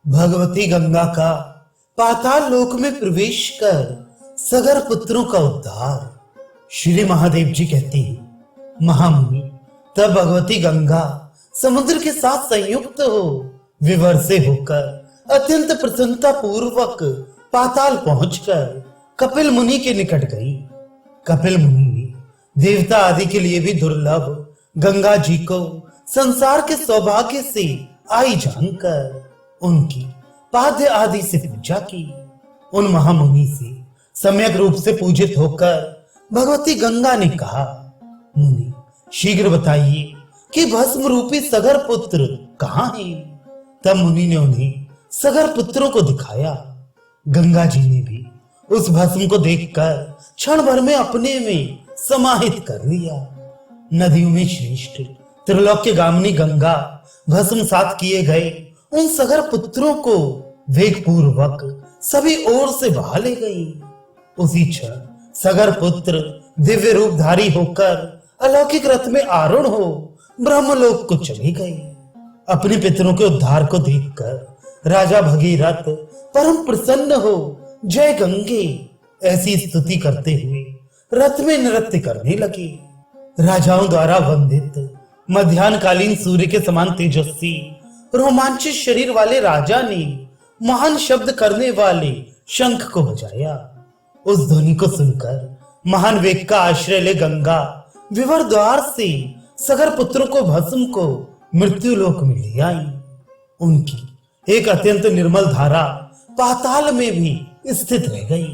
भगवती गंगा का पाताल लोक में प्रवेश कर सगर पुत्रों का उद्धार। श्री महादेव जी कहते हैं, महामुनि तब भगवती गंगा समुद्र के साथ संयुक्त हो विवर से होकर अत्यंत प्रसन्नता पूर्वक पाताल पहुंचकर कपिल मुनि के निकट गई। कपिल मुनि ने देवता आदि के लिए भी दुर्लभ गंगा जी को संसार के सौभाग्य से आई जानकर उनकी पाद्य आदि से पूजा की। उन महामुनि से सम्यक रूप से पूजित होकर भगवती गंगा ने कहा, मुनि शीघ्र बताइए कि भस्म रूपी सगर पुत्र कहाँ है। तब मुनि ने उन्हें सगर पुत्रों को दिखाया। गंगा जी ने भी उस भस्म को देखकर क्षण भर में अपने में समाहित कर लिया। नदियों में श्रेष्ठ त्रिलोक्य गामिनी गंगा भस्म सात किए गए उन सगर पुत्रों को वेग पूर्वक सभी ओर से बहा ले गई। उसी क्षण सगर पुत्र दिव्य रूपधारी होकर अलौकिक रथ में आरूढ़ हो ब्रह्मलोक को चले गए। अपने पितरों के उद्धार को देखकर राजा भगीरथ परम प्रसन्न हो जय गंगे ऐसी स्तुति करते हुए रथ में नृत्य करने लगे। राजाओं द्वारा वंदित मध्याह्नकालीन सूर्य के समान तेजस्वी रोमांचित शरीर वाले राजा ने महान शब्द करने वाले शंख को बजाया। उस ध्वनि को सुनकर महान वेग का आश्रय ले गंगा विवर द्वार से सगर पुत्रों को भस्म को मृत्यु लोक में ले आई। उनकी एक अत्यंत निर्मल धारा पाताल में भी स्थित रह गई,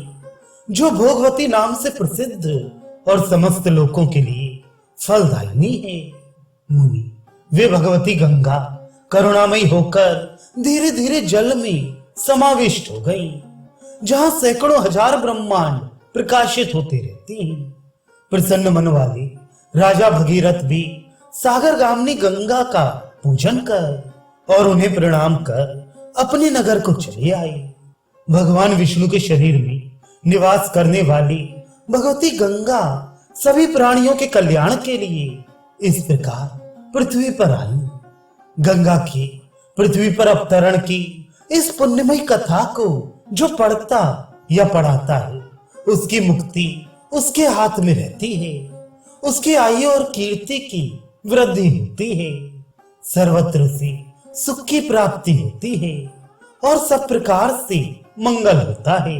जो भोगवती नाम से प्रसिद्ध और समस्त लोकों के लिए फलदायिनी है। मुनि वे भगवती गंगा करुणामयी होकर धीरे धीरे जल में समाविष्ट हो गई, जहां सैकड़ों हजार ब्रह्मांड प्रकाशित होते रहते हैं। प्रसन्न मन वाले राजा भगीरथ भी सागर गामिनी गंगा का पूजन कर और उन्हें प्रणाम कर अपने नगर को चले आए। भगवान विष्णु के शरीर में निवास करने वाली भगवती गंगा सभी प्राणियों के कल्याण के लिए इस प्रकार पृथ्वी पर आई। गंगा के पृथ्वी पर अवतरण की इस पुण्यमयी कथा को जो पढ़ता या पढ़ाता है, उसकी मुक्ति उसके हाथ में रहती है। उसकी आयु और कीर्ति की वृद्धि होती है, सर्वत्र से सुख की प्राप्ति होती है और सब प्रकार से मंगल होता है।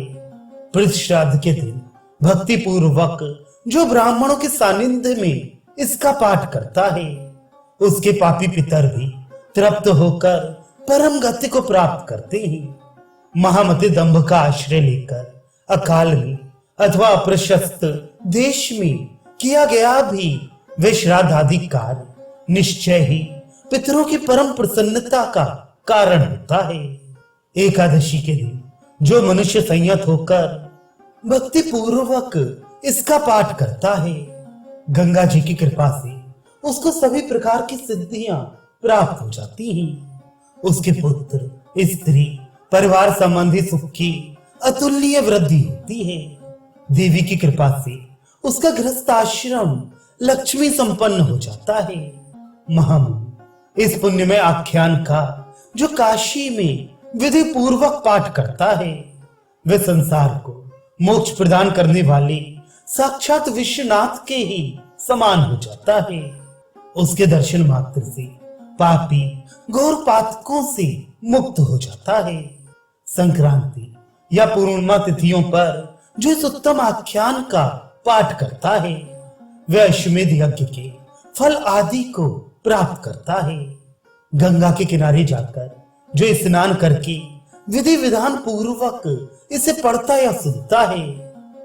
पृथ श्राद्ध के दिन भक्ति पूर्वक जो ब्राह्मणों के सानिध्य में इसका पाठ करता है, उसके पापी पितर भी तृप्त होकर परम गति को प्राप्त करते हैं। महामति दंभ का आश्रय लेकर अकाल में अथवा अप्रशस्त देश में किया गया भी वे श्राद्ध आदि कार्य निश्चय ही पितरों की परम प्रसन्नता का कारण होता है। एकादशी के दिन जो मनुष्य संयत होकर भक्ति पूर्वक इसका पाठ करता है, गंगा जी की कृपा से उसको सभी प्रकार की सिद्धियां प्राप्त हो जाती हैं। उसके पुत्र स्त्री परिवार संबंधी सुख की अतुलनीय वृद्धि होती है। देवी की कृपा से उसका गृहस्थ आश्रम लक्ष्मी संपन्न हो जाता है। महामुनि इस पुण्यमय आख्यान का जो काशी में विधि पूर्वक पाठ करता है, वह संसार को मोक्ष प्रदान करने वाले साक्षात विश्वनाथ के ही समान हो जाता है। उसके दर्शन मात्र से पापी घोर पातकों से मुक्त हो जाता है। संक्रांति या पूर्णिमा तिथियों पर जो इस उत्तम आख्यान का पाठ करता है, वह अश्वमेध यज्ञ के फल आदि को प्राप्त करता है। गंगा के किनारे जाकर जो स्नान करके विधि विधान पूर्वक इसे पढ़ता या सुनता है,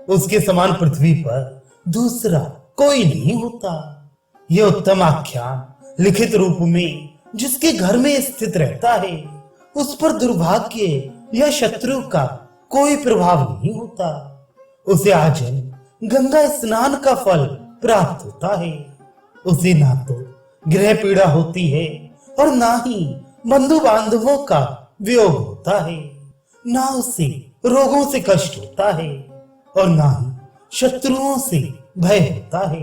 उसके समान पृथ्वी पर दूसरा कोई नहीं होता। यह उत्तम आख्यान लिखित रूप में जिसके घर में स्थित रहता है, उस पर दुर्भाग्य या शत्रु का कोई प्रभाव नहीं होता। उसे आजन्म गंगा स्नान का फल प्राप्त होता है। उसे ना तो गृह पीड़ा होती है और ना ही बंधु बांधवों का वियोग होता है, ना उसे रोगों से कष्ट होता है और ना ही शत्रुओं से भय होता है।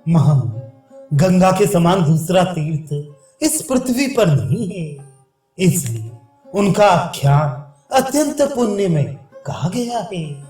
महामुनि गंगा के समान दूसरा तीर्थ इस पृथ्वी पर नहीं है, इसलिए उनका आख्यान अत्यंत पुण्य में कहा गया है।